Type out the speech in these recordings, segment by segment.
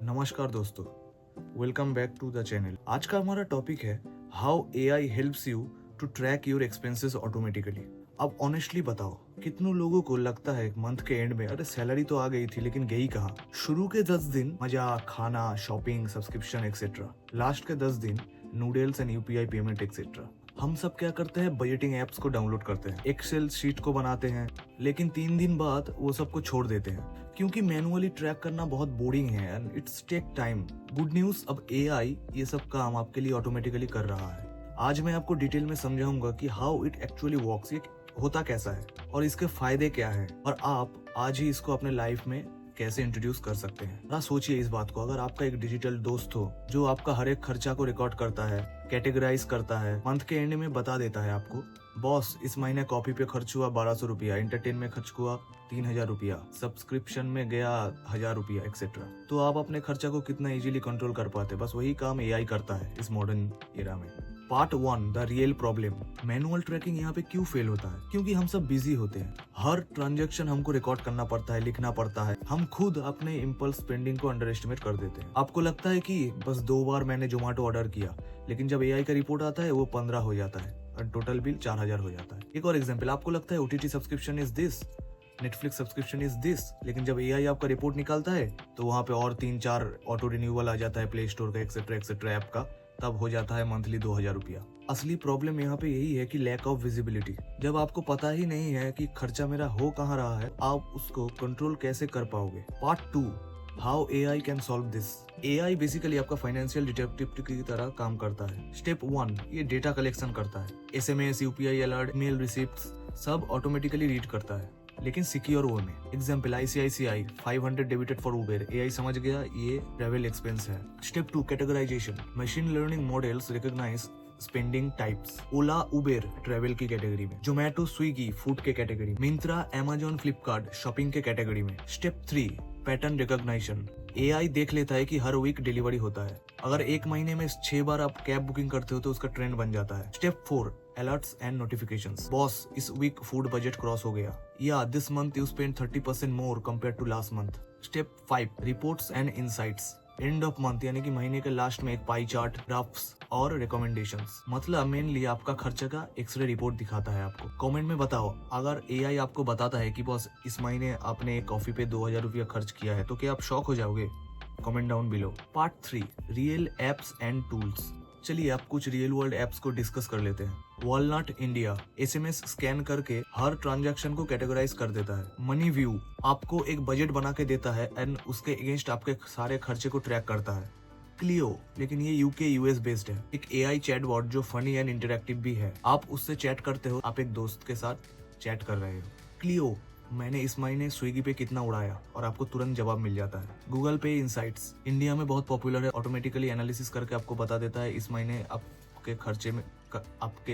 नमस्कार दोस्तों, welcome back to the channel. आज का हमारा टॉपिक है how AI helps you to track your expenses automatically. अब ऑनेस्टली बताओ, कितनों लोगों को लगता है मंथ के एंड में अरे सैलरी तो आ गई थी लेकिन गई कहाँ। शुरू के 10 दिन मजा, खाना, शॉपिंग, सब्सक्रिप्शन एक्सेट्रा। लास्ट के 10 दिन noodles and UPI payment etcetera. हम सब क्या करते हैं, बजटिंग एप्स को डाउनलोड करते हैं, एक्सेल शीट को बनाते हैं, लेकिन 3 दिन बाद वो सब को छोड़ देते हैं क्योंकि मैनुअली ट्रैक करना बहुत बोरिंग है and it's take time. Good news, अब एआई ये सब काम आपके लिए ऑटोमेटिकली कर रहा है। आज मैं आपको डिटेल में समझाऊंगा कि हाउ इट एक्चुअली वर्क्स, ये होता कैसा है और इसके फायदे क्या है, और आप आज ही इसको अपने लाइफ में कैसे इंट्रोड्यूस कर सकते हैं। जरा सोचिए इस बात को, अगर आपका एक डिजिटल दोस्त हो जो आपका हर एक खर्चा को रिकॉर्ड करता है, कैटेगराइज करता है, मंथ के एंड में बता देता है आपको, बॉस इस महीने कॉफी पे खर्च हुआ 1200 रुपया, एंटरटेन में खर्च हुआ 3000 रुपया, सब्सक्रिप्शन में गया 1000 रुपया एक्सेट्रा, तो आप अपने खर्चा को कितना इजीली कंट्रोल कर पाते। बस वही काम एआई करता है इस मॉडर्न एरा में। Part 1, the real problem. Manual tracking यहाँ पे क्यों फेल होता है? क्योंकि हम सब बिजी होते हैं, हर ट्रांजैक्शन हमको रिकॉर्ड करना पड़ता है, लिखना पड़ता है। हम खुद अपने इम्पल्स स्पेंडिंग को अंडर एस्टिमेट कर देते हैं। आपको लगता है कि बस 2 बार मैंने जोमेटो ऑर्डर किया, लेकिन जब एआई का रिपोर्ट आता है वो 15 हो जाता है और टोटल बिल 4000 हो जाता है। एक और एग्जाम्पल, आपको लगता है OTT subscription is this, Netflix subscription is this, लेकिन जब एआई आपका रिपोर्ट निकालता है तो वहाँ पे और 3-4 ऑटो रिन्यूअल आ जाता है प्ले स्टोर का एक्सेट्रा एक्सेट्रा ऐप का, तब हो जाता है मंथली 2000 रुपया। असली प्रॉब्लम यहाँ पे यही है कि लैक ऑफ विजिबिलिटी। जब आपको पता ही नहीं है कि खर्चा मेरा हो कहाँ रहा है, आप उसको कंट्रोल कैसे कर पाओगे। Part 2, how AI can solve this. AI basically आपका फाइनेंशियल डिटेक्टिव की तरह काम करता है। स्टेप 1, ये डेटा कलेक्शन करता है, SMS, UPI alert, mail receipts सब ऑटोमेटिकली रीड करता है, लेकिन सिक्योर वे में। Example, ICICI 500 debited for Uber, AI समझ गया ये ट्रैवल एक्सपेंस है। Step 2, categorisation. Machine learning models recognise spending types. Ola, Uber travel की कैटेगरी में, जोमेटो, स्विगी फूड के कैटेगरी में, मिंत्रा, अमेजोन, फ्लिपकार्ट शॉपिंग के कैटेगरी में। Step 3, pattern recognition. एआई देख लेता है कि हर वीक डिलीवरी होता है, अगर एक महीने में 6 बार आप कैब बुकिंग करते हो तो उसका ट्रेंड बन जाता है। Step 4, alerts and notifications. Boss इस वीक फूड बजट क्रॉस हो गया, या this month you spend 30% more compare to last month. Step 5, reports and insights. End of month यानी कि महीने के लास्ट में एक पाई चार्ट, ग्राफ्स और रिकमेंडेशंस। मतलब मेनली आपका खर्चा का एक्सरे रिपोर्ट दिखाता है आपको। कमेंट में बताओ, अगर एआई आपको बताता है कि बॉस इस महीने आपने एक कॉफी पे 2000 रुपया खर्च किया है, तो क्या आप शॉक हो जाओगे? Comment down below. Part 3, real apps and tools. चलिए आप कुछ रियल वर्ल्ड एप्स को डिस्कस कर लेते हैं। वॉलनट इंडिया एसएमएस स्कैन करके हर ट्रांजैक्शन को कैटेगराइज कर देता है। मनी व्यू आपको एक बजट बना के देता है एंड उसके अगेंस्ट आपके सारे खर्चे को ट्रैक करता है। क्लियो, लेकिन ये यूके यूएस बेस्ड है, एक एआई चैटबॉट जो फनी एंड इंटरेक्टिव भी है। आप उससे चैट करते हो, आप एक दोस्त के साथ चैट कर रहे हो। क्लियो, मैंने इस महीने स्विगी पे कितना उड़ाया, और आपको तुरंत जवाब मिल जाता है। गूगल पे इनसाइट्स इंडिया में बहुत पॉपुलर है, ऑटोमेटिकली एनालिसिस करके आपको बता देता है इस महीने आपके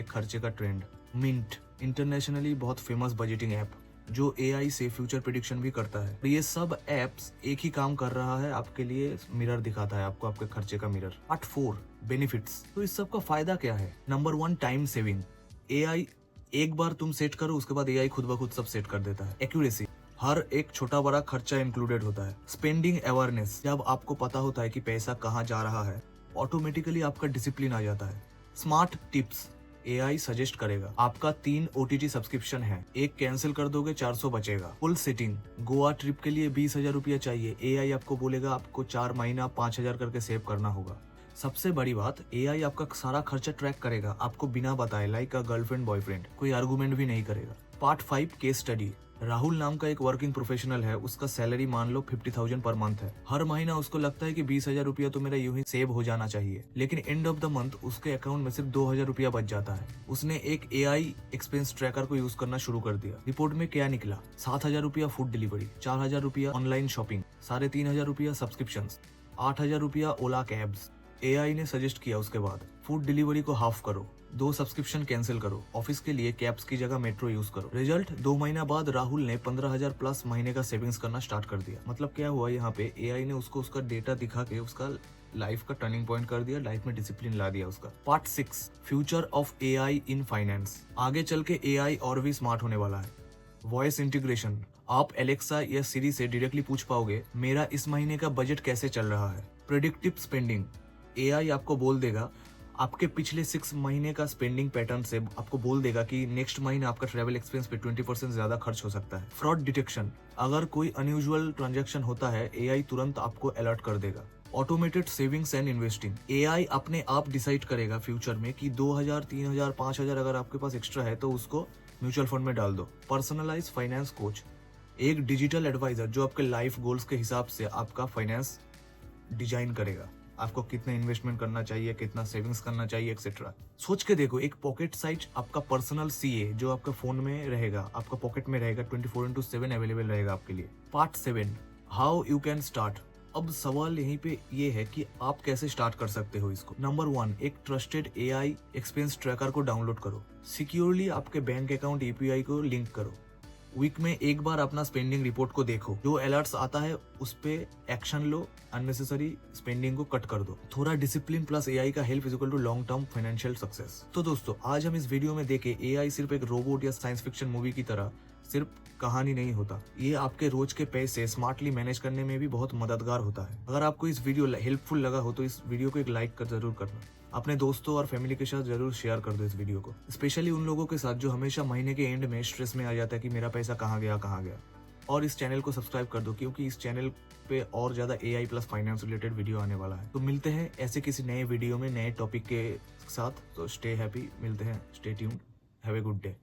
खर्चे का ट्रेंड। मिंट इंटरनेशनली बहुत फेमस बजटिंग ऐप जो एआई से फ्यूचर प्रेडिक्शन भी करता है। ये सब एप्स एक ही काम कर रहा है, आपके लिए मिरर दिखाता है आपको, आपके खर्चे का मिरर। Part 4, benefits. तो इस सब का फायदा क्या है? Number 1, time saving. एआई एक बार तुम सेट करो, उसके बाद एआई खुद ब खुद सब सेट कर देता है। एक्यूरेसी, हर एक छोटा बड़ा खर्चा इंक्लूडेड होता है। स्पेंडिंग अवेयरनेस, जब आपको पता होता है कि पैसा कहाँ जा रहा है, ऑटोमेटिकली आपका डिसिप्लिन आ जाता है। स्मार्ट टिप्स, एआई सजेस्ट करेगा आपका 3 ओटीटी सब्सक्रिप्शन है, एक कैंसिल कर दोगे 400 बचेगा। फुल सेटिंग, गोवा ट्रिप के लिए 20,000 रुपया चाहिए, एआई आपको बोलेगा आपको 4 महीना 5000 करके सेव करना होगा। सबसे बड़ी बात, एआई आपका सारा खर्चा ट्रैक करेगा आपको बिना बताए, लाइक अ गर्लफ्रेंड बॉयफ्रेंड, कोई आर्गुमेंट भी नहीं करेगा। Part 5, case study. राहुल नाम का एक वर्किंग प्रोफेशनल है, उसका सैलरी मान लो 50,000 पर मंथ है। हर महीना उसको लगता है कि 20,000 रुपया तो मेरा यूं ही सेव हो जाना चाहिए, लेकिन एंड ऑफ द मंथ उसके अकाउंट में सिर्फ 2000 रुपया बच जाता है। उसने एक एआई एक्सपेंस ट्रैकर को यूज करना शुरू कर दिया। रिपोर्ट में क्या निकला? 7000 रुपया फूड डिलीवरी, 4000 रुपया ऑनलाइन शॉपिंग, 3500 रुपया सब्सक्रिप्शन, 8000 रुपया ओला कैब्स। एआई ने सजेस्ट किया उसके बाद फूड डिलीवरी को हाफ करो, 2 सब्सक्रिप्शन कैंसिल करो, ऑफिस के लिए कैब्स की जगह मेट्रो यूज करो। रिजल्ट, 2 महीना बाद राहुल ने 15,000 प्लस महीने का सेविंग्स करना स्टार्ट कर दिया। मतलब क्या हुआ, यहाँ पे एआई ने उसको उसका डेटा दिखा के उसका लाइफ का टर्निंग पॉइंट कर दिया, लाइफ में डिसिप्लिन ला दिया उसका। Part 6, future of AI in finance. आगे चल के एआई और भी स्मार्ट होने वाला है। वॉइस इंटीग्रेशन, आप एलेक्सा या सिरी से डायरेक्टली पूछ पाओगे मेरा इस महीने का बजट कैसे चल रहा है। प्रेडिक्टिव स्पेंडिंग, एआई आपको बोल देगा आपके पिछले 6 महीने का स्पेंडिंग पैटर्न से आपको बोल देगा कि नेक्स्ट महीने आपका ट्रैवल एक्सपेंस पे 20% ज्यादा खर्च हो सकता है। फ्रॉड डिटेक्शन, अगर कोई अनयूजुअल ट्रांजैक्शन होता है एआई तुरंत आपको अलर्ट कर देगा। Automated savings and investing, AI अपने आप डिसाइड करेगा फ्यूचर में कि 2000, 3000, 5000 अगर आपके पास एक्स्ट्रा है तो उसको म्यूचुअल फंड में डाल दो। पर्सनलाइज फाइनेंस कोच, एक डिजिटल एडवाइजर जो आपके लाइफ गोल्स के हिसाब से आपका फाइनेंस डिजाइन करेगा, आपको कितना इन्वेस्टमेंट करना चाहिए, कितना सेविंग्स करना चाहिए एक्सेट्रा। सोच के देखो, एक पॉकेट साइज आपका पर्सनल सीए जो आपका फोन में रहेगा, आपका पॉकेट में रहेगा, 24/7 अवेलेबल रहेगा आपके लिए। Part 7, how you can start. अब सवाल यहीं पे ये है कि आप कैसे स्टार्ट कर सकते हो इसको। नंबर 1, एक ट्रस्टेड एआई एक्सपेंस ट्रैकर को डाउनलोड करो। सिक्योरली आपके बैंक अकाउंट यूपीआई को लिंक करो। वीक में एक बार अपना स्पेंडिंग रिपोर्ट को देखो, जो अलर्ट्स आता है उस पे एक्शन लो, अननेसेसरी स्पेंडिंग को कट कर दो। थोड़ा डिसिप्लिन प्लस एआई का help is equal to long term financial success. तो दोस्तों, आज हम इस वीडियो में देखे एआई सिर्फ एक रोबोट या साइंस फिक्शन मूवी की तरह सिर्फ कहानी नहीं होता, ये आपके रोज के पैसे स्मार्टली मैनेज करने में भी बहुत मददगार होता है। अगर आपको इस वीडियो हेल्पफुल लगा हो तो इस वीडियो को एक लाइक कर जरूर करना। अपने दोस्तों और फैमिली के साथ जरूर शेयर कर दो इस वीडियो को, स्पेशली उन लोगों के साथ जो हमेशा महीने के एंड में स्ट्रेस में आ जाता है कि मेरा पैसा कहाँ गया। और इस चैनल को सब्सक्राइब कर दो, क्योंकि इस चैनल पे और ज्यादा AI plus finance related video आने वाला है। तो मिलते हैं ऐसे किसी नए वीडियो में नए टॉपिक के साथ। तो स्टे हैप्पी, मिलते हैं, stay tuned, have a good day.